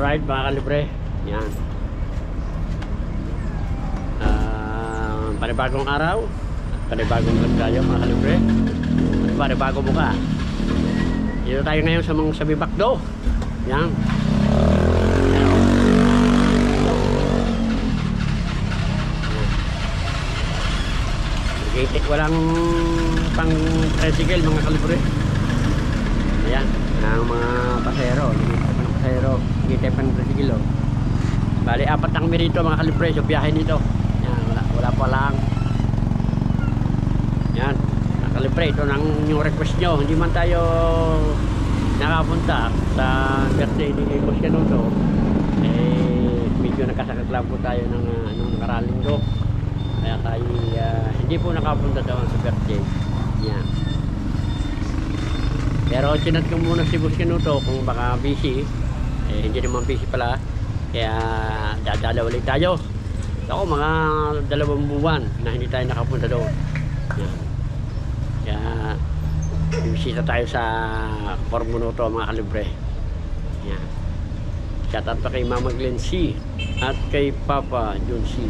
Alright mga kalibre, yan. Panibagong araw, panibagong vlog tayo mga kalibre, at panibagong mukha. Dito tayo ngayon sa mga Sabibakdo. Yan. Walang pang tricycle mga kalibre. Ayan, ang mga pasahero, gitay pang tricycle. Bali, 4 ang merito mga kalibre sa biyahe nito. Yan, wala pa lang. Yan, mga kalibre, ito nang yung request nyo. Hindi man tayo nakapunta sa birthday ni Boss Canuto. Medyo nagkasakaklam po tayo ng nakaraling do. Kaya tayo hindi po nakapunta daw sa birthday. Yan. Pero sinat ko muna si Boss Canuto kung baka busy. Hindi naman busy pala. Kaya dadala ulit tayo. Ako mga 2 buwan na hindi tayo nakapunta doon. Yan. Kaya bisita tayo sa Formunoto mga kalibre. Yan. Shout out pa kay Mama Glenn C at kay Papa John C.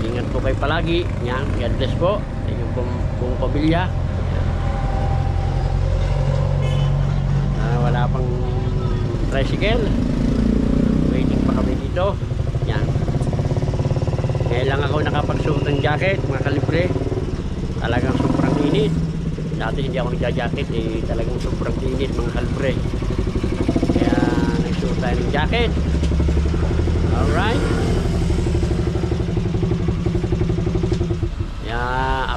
Ingat po kayo palagi. Yan, God bless po sa inyong buong pamilya. Wala pang tricycle. Waiting pa kami dito. Yan. Ngayon lang ako nakapagsuot ng jacket mga kalibre. Talagang sobrang init. Dati hindi ako nagja-jacket talagang sobrang init mga kalibre. Kaya nagsuot tayo ng jacket. Alright.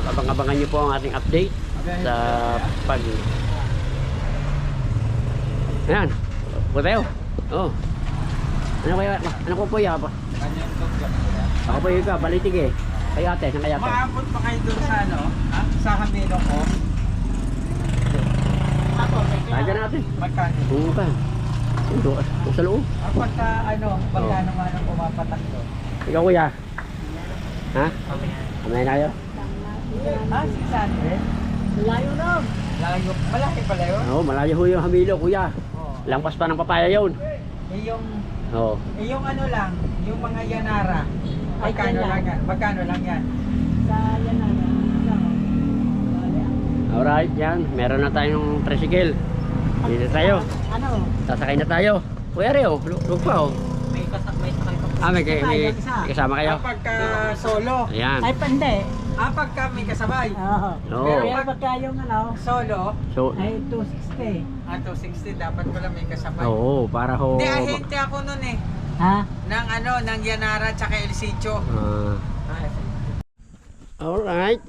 Abang-abangan nyo po ang ating update sa pag... Ayan, po tayo. Oh. Ano ko po ya pa? Ako po yung ka, balitig eh. Kayo ate, saan kaya ate? Maabot pa kayo dun sa ano? Ha? Sa Hamilong ko? Kaya natin. Magkano? Oo ka. Sa loob. Pagka ano, magkano nga nang pumapatak doon? Ikaw kuya. Ha? Kamay na kayo? Si Sandre? Layo na. Layo. Malaki pala yun? Oo, malayo ho yung Hamilo kuya. Lampas pa ng papaya yun. Oo. Yung ano lang, yung mga Yanara. Magkano lang yan? Magkano lang yan? Sa yan na. Alright, yan. Meron na tayong tricycle. Dito tayo. Ano? Sasakay na tayo. Kuya Reo, lug pa oh. May sakay pa. May kasama kayo. Pagka solo. Ayan. Ay, pande. Pagka may kasabay. Oo. Oo. Pero pagka yung ano, Solo, So, ay 260. 260 dapat pala may kasabay. oo, para ho. Hindi, ahente ako nun eh. Ha? Ng Yanara tsaka El Sitio. Alright.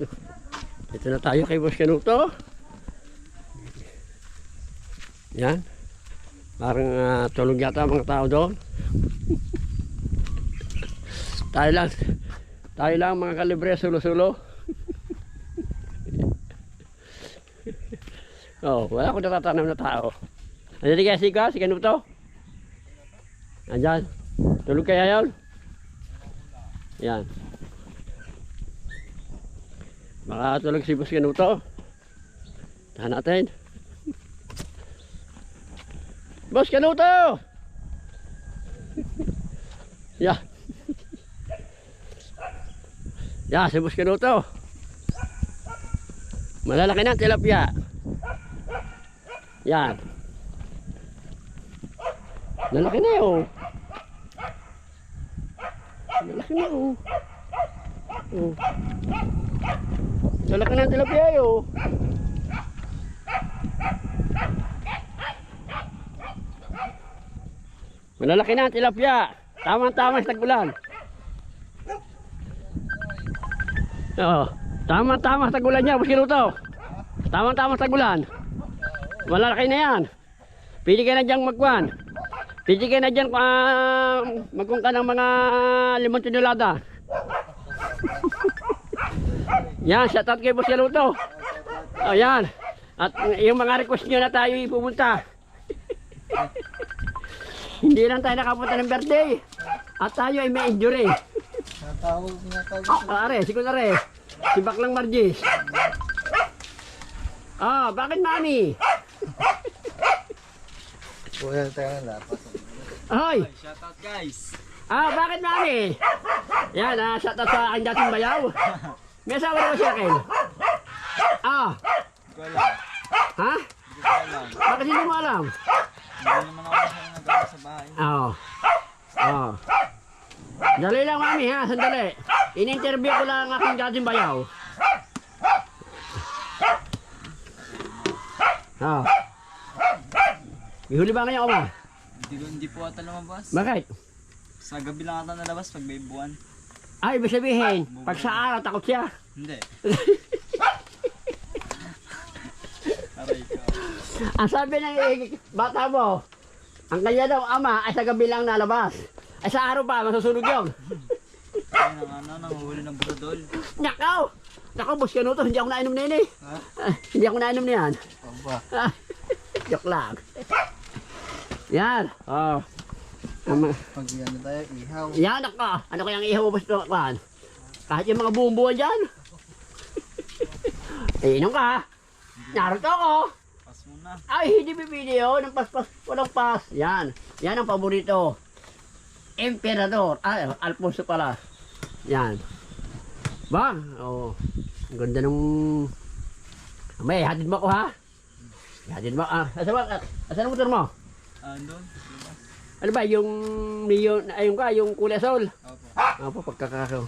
Dito na tayo kay Boss Canuto. Yan. Parang tulog yata ang mga tao doon. Tayo lang mga kalibre, sulo-sulo. Oh, wala akong natatanam na tao. Andyan kaya si Canuto? Andyan. Tulog kaya yun? Yan. Baka tulog si Boss Canuto. Tahan natin. Boss Canuto! Yeah. Yeah, si Boss Canuto. Malalaki na tilapia. Yan. Lalaki na yun. Lalaki na yun. Oh. Lalaki na tilapia yun. Malalaki na tilapia. Tama-tama sa tag-ulan. Oo. Tama-tama sa tag-ulan niya, Boss Canuto. Tama-tama sa tag-ulan. Malalaki na yan. Pili ka na dyan magkuhan. Pili ka na dyan magkuhan ka ng mga 5 tonelada. Yan, shout out kay Boss Canuto. O yan. At yung mga request nyo na tayo ipupunta. Hindi lang tayo nakapunta ng birthday. At tayo ay may injury. Are, siguro are. Si Baklang Margis. Bakit mami? Kuya tayo na. Ahoy! Shoutout guys. Bakit mami? Yan, shout out sa aking dating bayaw. May asawa na ba siya akin? Hindi ko alam. Ha? Hindi ko alam. Bakit hindi mo alam? Hindi naman ako masyadong nagawa sa bahay. Dali lang mami ha, sandali. In-interview ko lang ang aking dating bayaw. Ihuli ba ngayon ako ba? Hindi po ata lumabas. Bakit? Sa gabi lang ata nalabas pag may buwan. Ibig sabihin, pag sa araw takot siya. Hindi. Aray ko. Ang sabi ng bata mo, ang kanya daw ama ay sa gabi lang nalabas. Ay sa araw pa, masusunog yun. Ay, nanguhuli ng budol. Nakaw! Nakaw, boss ka to, hindi ako nainom na yun eh. Ha? Hindi ako nainom na yan. Aba. Joke lang. Yan. Pag yan na tayo, ihaw. Yan ako. Ano kayang ihaw mo ba? Kahit yung mga buong-buwan dyan. Inom ka. Narito ako. Pas muna. Ay, hindi bibideo ng pas-pas. Walang pas. Yan. Yan ang paborito. Emperador. Alfonso pala. Yan. Bang. Ang ganda nung... May, hatid mo ko ha? Hatid mo. Asan ang motor mo? Doon. Ano ba, yung neon, yung kulay sol? Opo. Opo, pagkakakaw.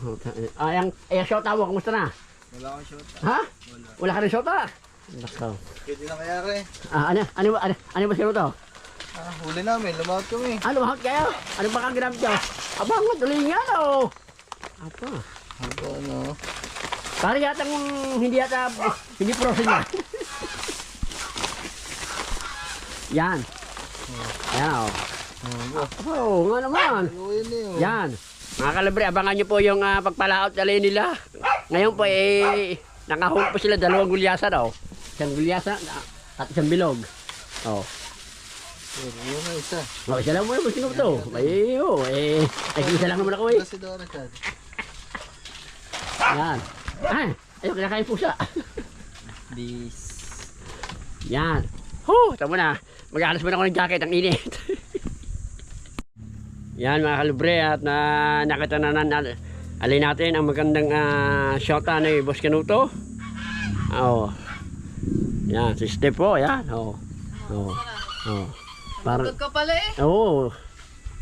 Yung shota mo, kumusta na? Wala akong shot. Ha? Wala. Wala ka rin shota? Nakaw. Pwede na kaya rin. Ano ba sino to? Huli namin. Lumawat kami. Ano ba kayo? Ano ba kang ginamit nyo? Abang, madaling yan oh. Apa? Ako ano? Parang yatang hindi prosin na. Yan. Ayan oh. Nga naman. Yan. Mga kalabre, abangan nyo po yung pagpalaot dali nila. Ngayon po nakahuli po sila 2 gulyasa daw. Isang gulyasa at isang bilog. Yung isa. Isa lang muna po sino to. Isa lang naman ako eh. Si Dorothy. Yan. Ayun, kinakain pusa. Bis. Yan. Tama na. Mag-alas mo na ako ng jacket, ang init. Yan mga kalubre, at nakita na alin natin ang magandang shota ni Boss Canuto. Yan, si Step po, yan. Parang ka pala eh.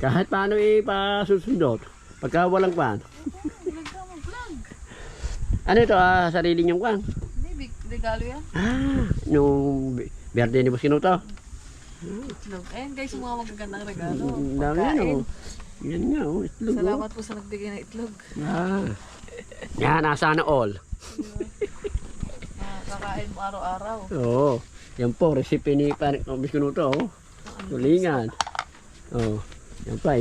kahit paano ipasusundot. Pagka walang kwan. Vlog ka mag-vlog. Ano ito, sarili niyong kwan? Hindi, regalo yan. Nung birthday ni Boss Canuto. Itlog. Ayan guys, yung mga magagandang regalo. Ang dami yan, Yan nga, itlog. Salamat po sa nagbigay ng itlog. Yan, sana all. Kakain mo araw-araw. Yan po, recipe ni Boss Canuto, tulingan. Yan pa,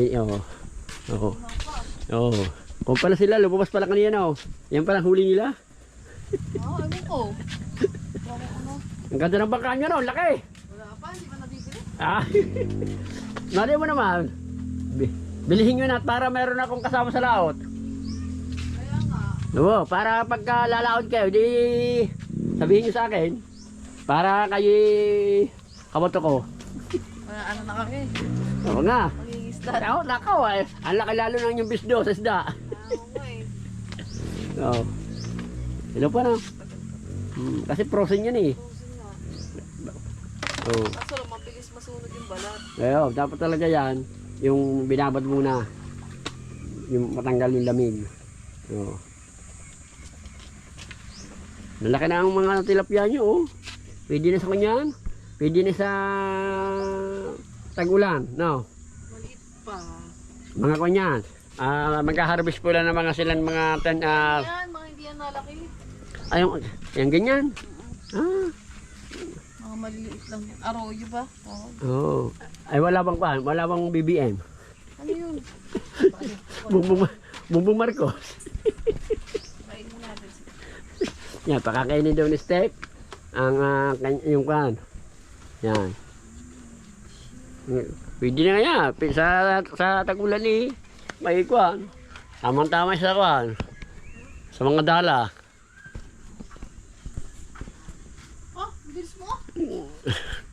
Kung pala sila, lumabas pala kanina, Yan pala huli nila. Ewan ko. Ang ganda ng bangka nyo, laki. Wala pa, hindi pa nabibili. Nari mo naman. Bilihin nyo na at para meron akong kasama sa laot. Kaya nga. Para pagka lalaot kayo, di sabihin nyo sa akin. Para kayo kaboto ko. Ano na kami? Oo nga. Mangingisda. Nakaw ang laki lalo ng yung bisdo sa isda. Hello pa na. Kasi frozen yan eh. Kaso lang, mabilis masunog yung balat. Dapat talaga yan. Yung binabad muna. Yung matanggal yung lamig. Nalaki na ang mga tilapia nyo. Pwede na sa kanyan. Pwede na sa tag-ulan. Maliit pa. Mga kanyan. Magka-harvest po lang ng mga silang mga Yan, mga hindi yan nalaki. Yung ganyan. Mga maliliit lang yan. Arroyo ba? Ay wala bang BBM. Ano yun? Bumbong Marcos. Kainin natin. Yan, pakakainin daw ni Step ang yung kan. Yan. Pwede na nga yan. Sa tagulan ni may kwan. Tamang-tama sa kwan. Sa mga dala. Bilis mo?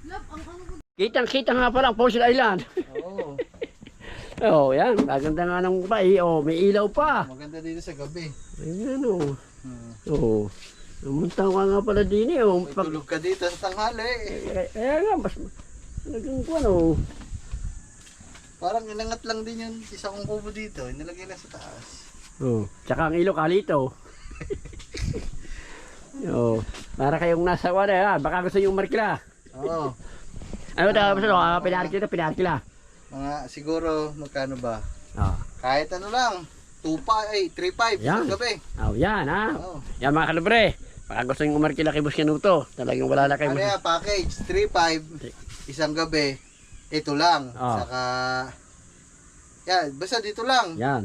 Love, ang ano ko. Kitang-kita nga pala ang Fossil Island. Oh, yan. Maganda nga ng bay. Oh, may ilaw pa. Maganda dito sa gabi. Ayan, oh. Oh. Namunta ka nga pala din eh. Oh. May tulog ka dito sa tanghali. Kaya nga, mas talagang ko ano. Parang inangat lang din yun. Isa kong kubo dito. Inilagay lang sa taas. Oh. Tsaka ang ilo kalito. Oh. Para kayong nasa wala ha. Baka gusto yung markila. Oo. Ano daw gusto nyo? Pinarkila. Mga siguro, magkano ba? Oh. Kahit ano lang. 3.5 Yan. sa gabi. Oh, yan ha. Oo. Yan mga kalibre. Baka gusto yung markila kay Boss Canuto. Talagang wala na kayo. Ano yan, package? 3.5 isang gabi. Ito lang. Oo. Saka, yan, basta dito lang. Yan.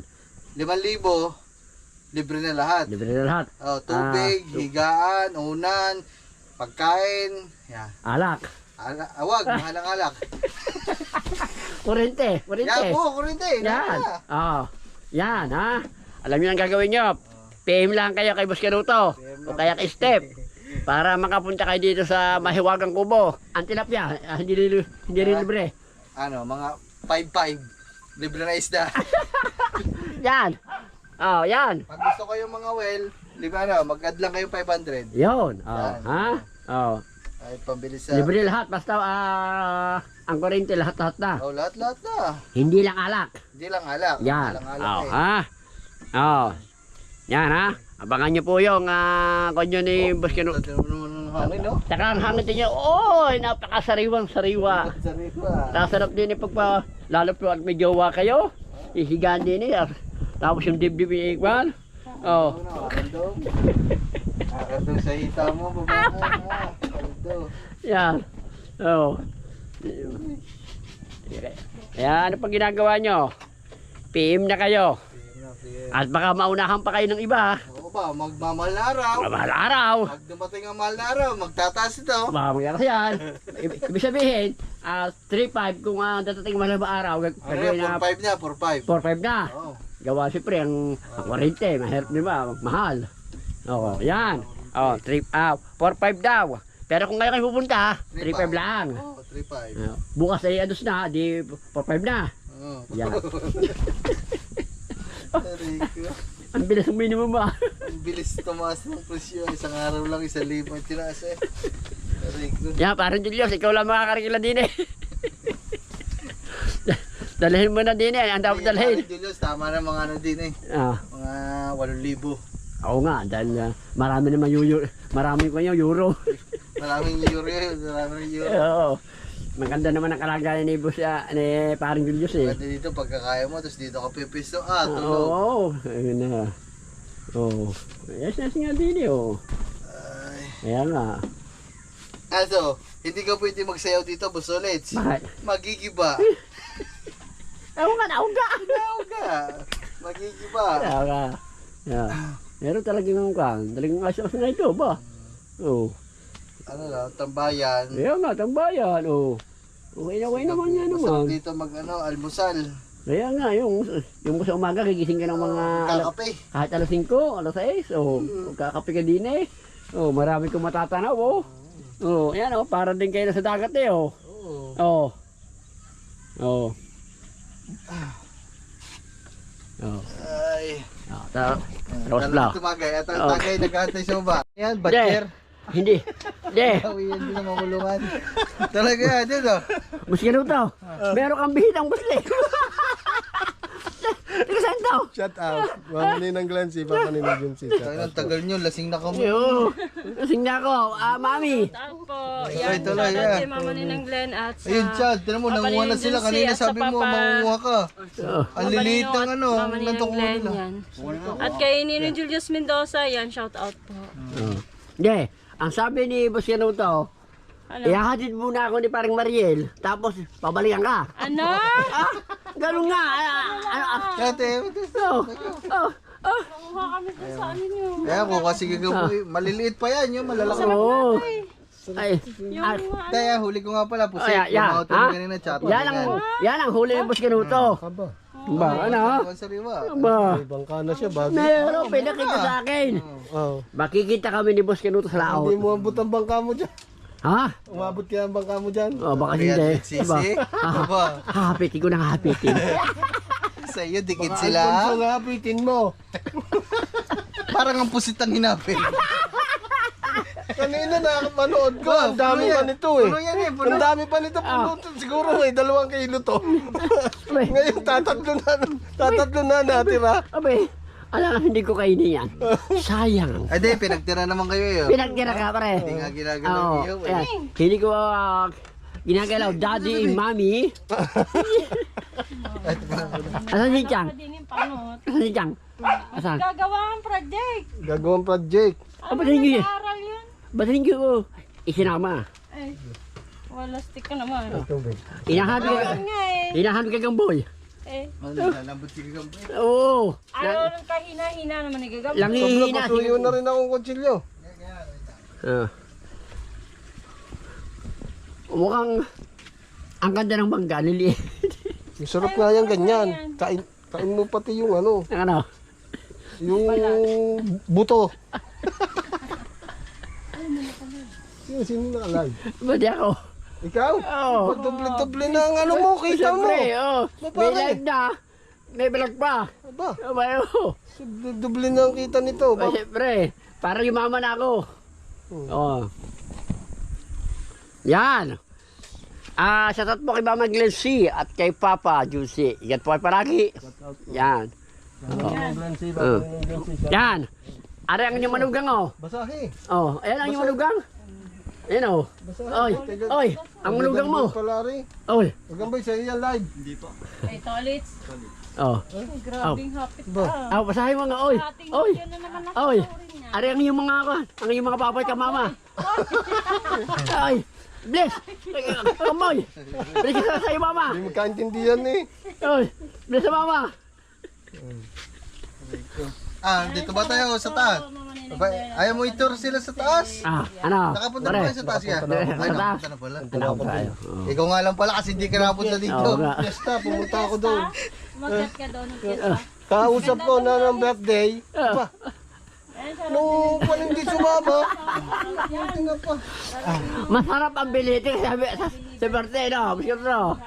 5,000, libre na lahat. Libre na lahat. Oh, tubig, higaan, unan, pagkain, yan. Alak. Awag, mahal ang alak. Kurente. Yan po, kurente. Yan. Oh. Yan ha. Alam niyo ang gagawin niyo. PM lang kayo kay Boss Canuto. O kaya kay Step. Para makapunta kayo dito sa mahiwagang kubo. Ang tilapia, hindi rin libre. Ano, mga 5.5. Libre na isda. Yan. Oh, yan. Pag gusto kayo mga well, libre na, mag-add lang kayo 500. Yun. Oh, Yan. ha? Oh. Ay, pambili sa... Libre lahat. Basta ang kurente lahat-lahat na. Oh, lahat-lahat na. Hindi lang alak. Hindi lang alak. Yan. Walang alak Oh, eh. ha? Oh. Yan ha. Abangan niyo po yung konyo ni Boss Canuto. Hangin, no? Saka ang hangin niya, oy, napakasariwang sariwa. Sariwa. Kasarap din pagpa, lalo po at may jowa kayo, ihigaan din niya. Tapos yung dibdib yung ikwan. Oh. Akandong. Akandong sa hita mo, babae. Akandong. Yan. Oh. Yan, ano pang ginagawa nyo? PM na kayo. At baka maunahan pa kayo ng iba. Oo ba, magmamahal na araw. Mahal araw. Pag dumating ang mahal na araw, magtataas ito. Baka magyari yan. Ibig sabihin, 3-5 kung dadating mahal na araw, Ano gagawin yan, na 4.5 na, 4.5. 4-5 na. Oo. Gawa siyempre ang 40, mahirap di ba? Mahal. Oo, yan. Oh, 4-5 daw. Pero kung ngayon kayo pupunta, 3-5 lang. Oo, 3.5. Bukas ay ados na, di 4-5 na. Oo. Yan. Rico. Ang bilis ng minimum ba? Ang bilis tumaas ng presyo. Isang araw lang, 1,000 ang tinaas eh. Rico. Yan, parang Julius, ikaw lang makakarikila din eh. Dalhin mo na din eh, ang dapat dalhin. Julius, tama na mga ano din eh. Mga 8,000. Oo nga, dahil marami naman marami ko yung euro. Maraming euro yun. Maraming euro. Oo. Maganda naman ang kalagayan ni Boss ni parang Julius eh. Pwede dito pagkakaya mo, tapos dito ka pipisto. Tulog. Oo, ayun na. Oo. Yes nga din eh, oh. Ay. Kaya nga. Also, hindi ka pwede magsayaw dito, Busolets. Bakit? Magigiba. Ako nga, nauga. Nauga. Magigiba. Kaya nga. Yeah. Meron talagang talagang asas na ito ba? Oo. Ano lang, tambayan. Kaya nga, tambayan, oh. Okay naman yan Masarap naman. dito almusal. Kaya nga, yung sa umaga, gigising ka ng mga Kakape. kahit alas 5, alas 6, oh. Kakape ka din eh. Oh, marami kong matatanaw, oh. Oh, yan, oh, para din kayo sa dagat eh, oh. Oo. Oh. Oh. Oh. Ay. Oh, Rose Blau. Tumagay. At ang Oh. tagay nagkantay sa ba? Yan, batcher. Hindi. Hindi. Yan din ang makulungan. Talaga yan, dito. Mas ganun to. Meron kang bihitang busli. Ika saan to? Shut up. Mamali ng Glancy, papa ni Junsi. Ang tagal nyo, lasing na kamo. Yo. Lasing na ako. Mami. Tao po. Tuloy, Yan, tuloy, shoutout yan. kay Mama Ninang Glenn at sa Ayun, Chad, tinan mo, Papa nanguha na Ninang sila. Junsi Kanina at sa sabi mo, Papa- mangunguha ka. Oh. Ang liliit ng Mama ng Ninang tukuha Glenn nila. yan. At kay Ninong Julius Mendoza, yan, shout out po. Oh. Hindi. Ang sabi ni Boss Canuto, Ano? ihahatid muna ako ni parang Mariel, tapos pabalikan ka. Ano? Ganun nga. Dati, Oh. Oh. Oh. Kuha kami dun sa ano nyo. kaya ko kasi gagawin. Maliliit pa yan, yung malalaki. Oh. Ay. Yung Ah, Kaya huli ko nga pala, pusit. Ay, yeah. Lumauto Ha? ni kanina, chat. Yan ang huli ni Boss Canuto. Aba, Ba, ano? Sariwa. Ba. may bangka na siya, bago. Meron, pinakita sa akin. Oh. Makikita kami ni Boss Canuto sa laot. Hindi mo abot ang bangka mo dyan. Ha? Umabot kaya ang bangka mo dyan. Oh, baka Kaya hindi. sisi. Diba? Aba. Hahapitin ko na hahapitin. sa iyo, dikit Baka sila. Alfonso nga, pitin mo. Parang ang pusit ang hinapin. Kanina nakapanood ko, ang dami pa nito eh. Puno yan eh, puno. Ang dami pa nito, puno to. Siguro 2 kilo to. Ngayon tatatlo na natira. Abe, alam hindi ko kainin yan. Sayang. Ay di, pinagtira naman kayo yun. Pinagtira ka pare. Hindi nga ginagalaw Oo, niyo. ayan. Hindi ko ginagalaw daddy and mommy. Asan si Chang? Asan si Chang? Asan? Gagawa ang project. Gagawang project. Ba't hindi? Aral yun. Ba't hindi ko isinama? Ay, wala stick ka naman. Inahabi ka. Nga eh. Inahabi ka gamboy. Eh, Lalambot si Gagambay. Oo. ayaw ng kahina-hina naman ni Gagam. Langihina. Patuyo na rin akong kutsilyo. Mukhang ang ganda ng bangga, liliit. Masarap nga yan ganyan. Kain mo pati yung ano, Ano? yung buto. Sino nakalive? Ba't di ako? Ikaw? Oo. Doble-doble na ang ano mo, kita mo. Siyempre, oo. May Bakit? live na. May vlog pa. Aba, Abay, oo. doble na ang kita nito. Ay, siyempre. Para yumaman ako. Oo. Yan. Shoutout po kay Mama Glency at kay Papa Juicy. Ingat po kayo palagi. Yan. Yan. Ari ang inyong manugang, oh. Basahi. Oh, ayan ang inyong manugang. Ayan, oh. Oy, oy, ang manugang mo. Palari. Oy. Magambay sa iya live. Ay, tolits. Oh. Grabing hapit ka. Basahin mo nga, oy. Ating Oy. yun na naman Oy. nakasauri niya. Ari ang inyong mga ang inyong mga papay ka mama. Ay. Bless. Kamoy. Bless ka sa iyo mama. Hindi magkaintindihan eh. Oy. Bless sa mama. Dito ba tayo sa taas? Ayaw mo i-tour sila sa taas? Ano? Nakapunta na ba kayo sa taas yan? Ay, Sa taas. nakapunta na pala. Ano ko tayo? Ikaw nga lang pala kasi hindi ka nakapunta dito. Oo nga. Fiesta, pumunta ako doon. Magat ka doon ng piyesta. Kausap ko na ng birthday. Pa, nung walang di sumama. Buti nga pa. Masarap ang biliti sabi sa birthday no. Biskit no.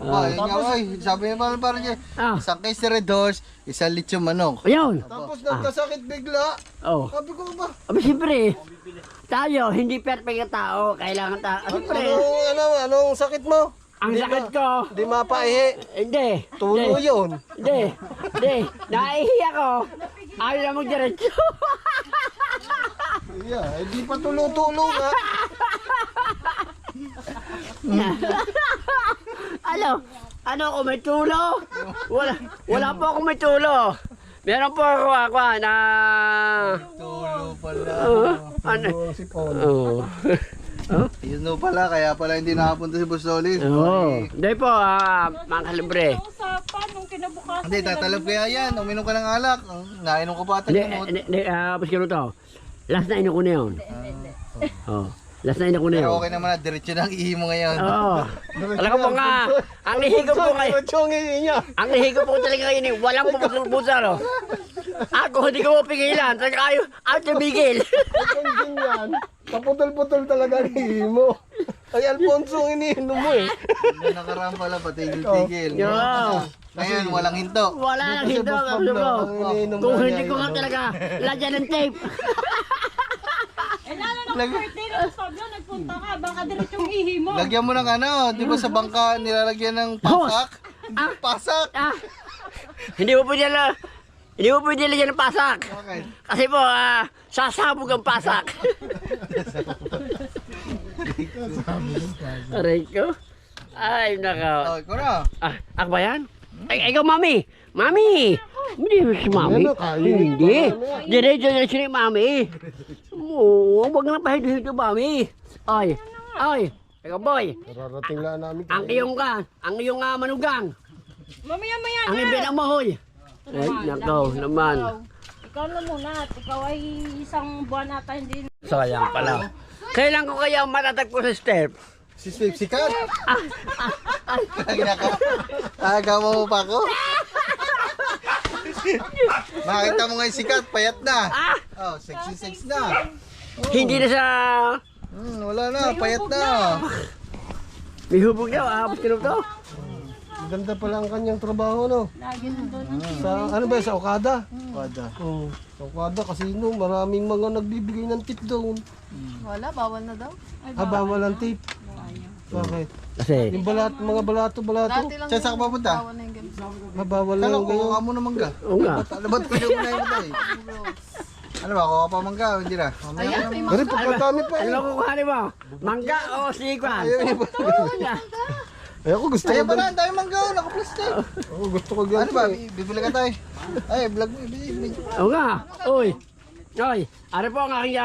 Ay, sabi niya parang niya, isang case Red Horse, isang lechon manok. Ayun. Tapos nagkasakit bigla. Oh. Sabi ko ba? Abi siyempre. Tayo hindi perfect na tao, kailangan siyempre. Anong sakit mo? Ang sakit ko. Di mapaihi. Hindi. Tulo yun. Hindi. Hindi. Naihi ako. Ayaw na magdiretso. Yeah, di pa tulo-tulo nga. Ano ako may tulo? Wala po ako may tulo. Meron po ako na Tulo pala. ano? Si Paul. Oh. Yun no pala, kaya pala hindi nakapunta si Boss Solid. Oh. Hindi po, mga kalibre. Usapan nung kinabukasan. Hindi, tatalab kaya yan. Uminom ka ng alak. Nainom ka pa ata. Hindi, baskero to. Last na ino ko na yun. Oh. Last na ino ko na yun. Pero okay naman na, diretso na ang ihi mo ngayon. Oo. Alam ko po nga, ang lihigo po ngayon. Ang lihigo po talaga ngayon eh. Walang pupusal-pusal. Oh. Ako, hindi ko mo pigilan. Talaga kayo, tumigil. Kung ganyan, kaputol-putol talaga ang mo. Ay, Alfonso, ang iniinom mo eh. Hindi nakaraan pala, patigil-tigil. Yo. Ngayon, walang hinto. Wala lang Kasi hito. Boss Pablo, ang iniinom Kung na hindi niya, ko nga ano. talaga, lagyan ng tape. Eh, lalo nung birthday ng Pablo, nagpunta ka, baka diretsong ihi mo. Lagyan mo ng ano, di ba sa bangka nilalagyan ng pasak? Pasak! Hindi mo pwede lagyan ng pasak. Okay. Kasi po, sasabog ang pasak. Aray ko. Ay, naka. Oh, ikaw na. Ako ba yan? Ay, ikaw, mami. Mami! Hindi si mami. Ano, kain? Hindi. Diretso na siya ni mami. Oo, huwag na pahito-hito, mami. Ay, ikaw, boy. Nararating lang namin. Ang iyong manugang. Mamaya-maya Ang na. ibinang mahoy. Ay, nakaw naman. Ikaw na muna at ikaw ay isang buwan ata hindi. Sayang pala. Kailan ko kaya matatagpo sa step? Si Steve sikat. Kaya ka. Agawa mo pa ako. Makita mo nga yung sikat, payat na. Oh, sexy na. Hindi na sa... Wala na, payat na. May hubog niya, abot ka to. Maganda pala ang kanyang trabaho, no? Lagi nandun. Sa, ano ba, sa Okada? Wada. Oo. Sa Okada, casino, maraming mga nagbibigay ng tip doon. Wala, bawal na daw. Bawal ang tip. Bakit? Kasi, Yung mga balato. Dati lang Saan saan ka papunta? bawal na yung ganun. Bawal na Kala yung ko, ganyan. kuha mo naman ka. oo nga. Ano ba't ko yung unahin mo tayo? Ano ba, kuha pa mangga, hindi na. Ayan, may Pero pagkatami pa Ano eh. ba kukuhanin mo? Mangga o sikwan? Ay, ako gusto Ayan ko. pala, ang dami mangga, naka-plastic. Ako gusto ko ganyan. Ano ba, bibili ka tayo? Ay, vlog mo, bibili. Oo nga. Uy. Uy. Ano po ang aking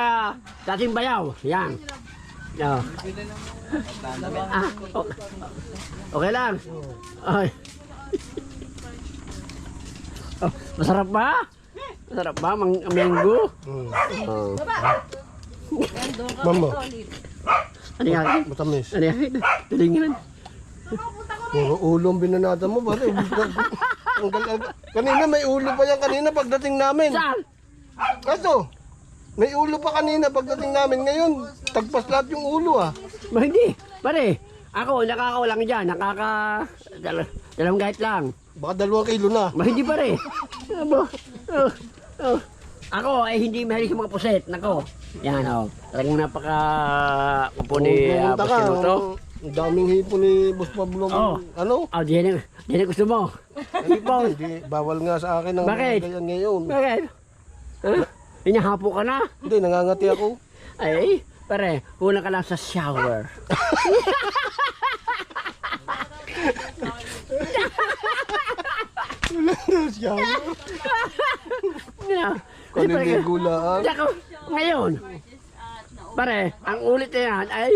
dating bayaw? Yan. Oh. Okay lang. Ay. Oh, masarap ba? Masarap ba? Mango? Oh. Mama, Ano yan? matamis. Ano yan? Tilingin. Puro ulo ang binanata mo. Bakit? Kanina may ulo pa yan kanina pagdating namin. Saan? Kaso, may ulo pa kanina pagdating namin. Ngayon, tagpas lahat yung ulo ah. Ba hindi? Pare, ako nakakawalang dyan. Dalawang kahit lang. Baka 2 kilo na. Ba hindi pare? Abo. Ako ay hindi mahilig sa mga puset. Nako. Yan o. Talagang napaka upo ni Pumunta ka, Baskinuto. ang daming hipo ni Boss Pablo. Oo. Ano? Oh, diyan gusto mo. Hipon. Hindi, bawal nga sa akin ang Bakit? ganyan ngayon. Bakit? Ha? Hinahapo ka na? Hindi, nangangati ako. Ay, pare, kulang ka lang sa shower. Yeah. Kanina yung gulaan. Ako, ngayon, pare, ang ulit na yan ay,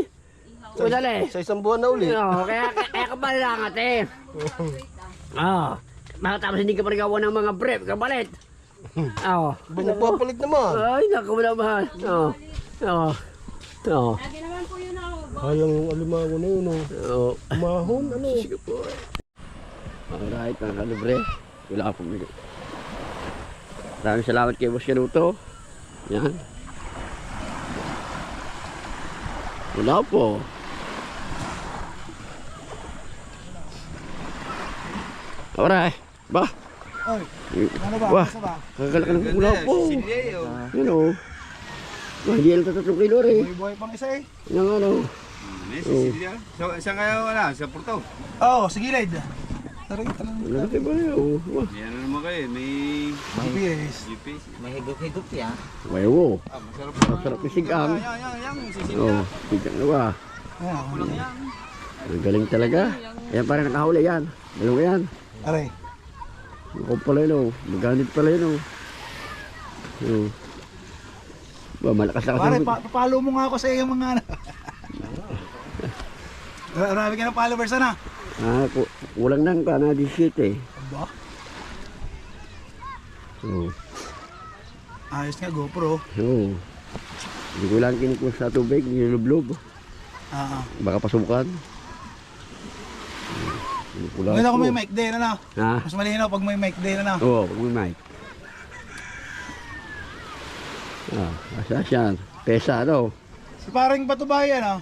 udali. Sa isang buwan na ulit. Oo, kaya ka pala lang ate. Oo. Baka tapos hindi ka pa nagawa ng mga brief, kapalit. Oo. Magpapalit naman. Ay, naku naman. Oo. Oo. Oo. Lagi naman po yun ako. Sayang yung alimango na yun. Oh. Oo. Mahon, ano? Sige po. Alright, mga kalibre. Wala po. Maraming salamat kay Boss Canuto. Yan. Wala po. Alright. Ba? Oy, ano ba? Wah. Asa ba? Kakalaki ng wala po. Yan o. Wah, hindi lang 3 kilo rin. Buhay pang isa eh. Yan ano. Saan kayo wala? Sa Porto? Oo, sige Led. Tara, tara. Malaki ba yun? Wah. Yan na naman kayo. May GPS. GPS. May higop-higop yan. Wayo. Masarap. Masarap yung sigang. Yang. Sisin. Oh, sigang na ba? Ayan. Ang galing talaga. Yan parang nakahuli yan. Dalawa yan. Aray. Ako pala yun oh. Maganit pala yun oh. Oh. Ba, malakas-lakas Pare, yung... follow mo nga ako sa iyong mga ano. Marami ka ng followers na. Kulang lang ka na 17 eh. Ba? Oo. Ayos nga, GoPro. Oo. Hindi ko lang kinikos sa tubig, nilublob. Baka pasukan. Maganda kung may mic din, ano? Ha? Mas malinaw pag may mic din, ano? Oo, pag may mic. Asa siya. Pesa ano? Si paring Patubayan, ano?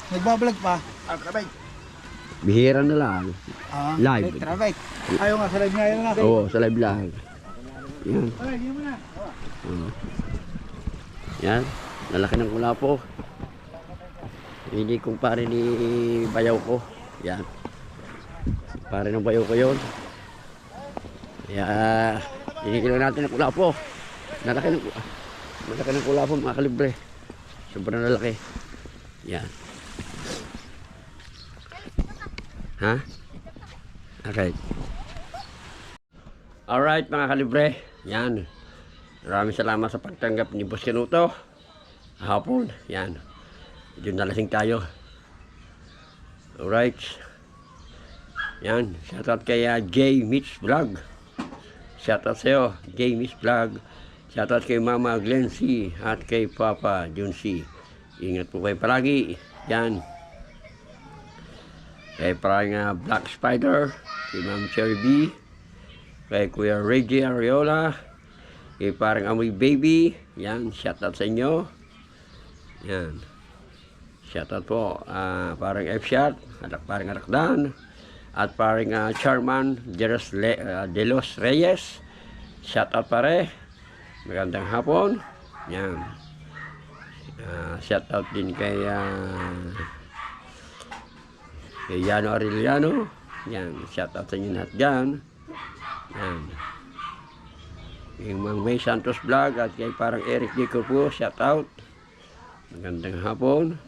Nagbablog pa. Bihira na lang. Live. Traffic. Ayaw nga, sa live nga yun, ano? Oo, sa live lang. Yan. Ay, hindi mo na. Yan. Lalaki ng kulapo. Hindi kong pare ni bayaw ko. Yan. Pare ng bayaw ko yun. Kaya, tinikilan natin ang kulapo. Malaki ng kulapo mga kalibre. Sobrang lalaki. Yan. Ha? Okay. Alright mga kalibre. Yan. Maraming salamat sa pagtanggap ni Boss Canuto. Hapon. Yan. Medyo nalasing tayo. Alright. Yan. Shoutout kay J Mitch Vlog. Shoutout sa'yo, J Mitch Vlog. Shoutout kay Mama Glenn C. At kay Papa Jun C. Ingat po kayo palagi. Yan. Kay parang Black Spider. Kay Ma'am Cherry B. Kay Kuya Reggie Ariola. Kay parang Amoy Baby. Yan. Shoutout sa inyo. Yan. Shoutout po. Parang F-Shot. Parang Arakdan. At paring Chairman De Los Reyes. Shout out pare. Magandang hapon. Yan. Shout out din kay Yano Arellano. Yan. Shout out sa inyo lahat dyan. Yan. Yung Mang May Santos Vlog at kay parang Eric Dico po. Shout out. Magandang hapon.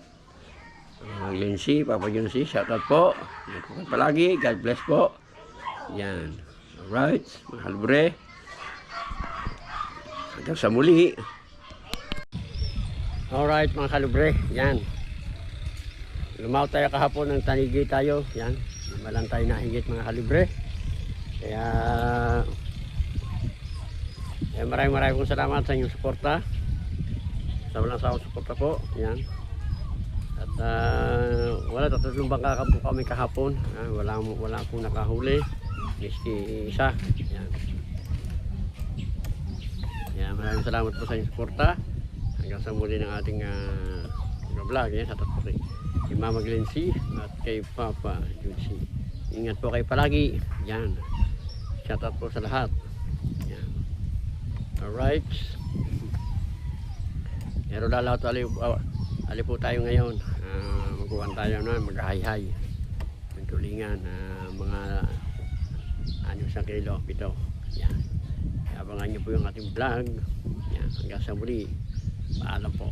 Lindsay, Papa Lindsay, shout out po. Yan po kayo palagi. God bless po. Yan. Alright, mga kalubre. Hanggang sa muli. Alright, mga kalubre. Yan. Lumaw tayo kahapon ng tanigi tayo. Yan. Malang tayo nahigit mga kalubre. Kaya maraming pong salamat sa inyong suporta. Sa walang sawang suporta po. Yan. At wala, tatlong bangka po kami kahapon. Wala akong nakahuli. Miski isa. Yan. Yan, maraming salamat po sa inyong suporta. Hanggang sa muli ng ating vlog. Yan, sa tatlo kay Mama Glency at kay Papa Junsi. Ingat po kayo palagi. Yan. Shout out po sa lahat. Yan. Alright. Pero lalaot ali po tayo ngayon. Magkuhan tayo na maghahay-hay. Magtulingan. Mga 1 kilo, 7. Yan. Abangan nyo po yung ating vlog. Yan. Hanggang sa muli. Paalam po.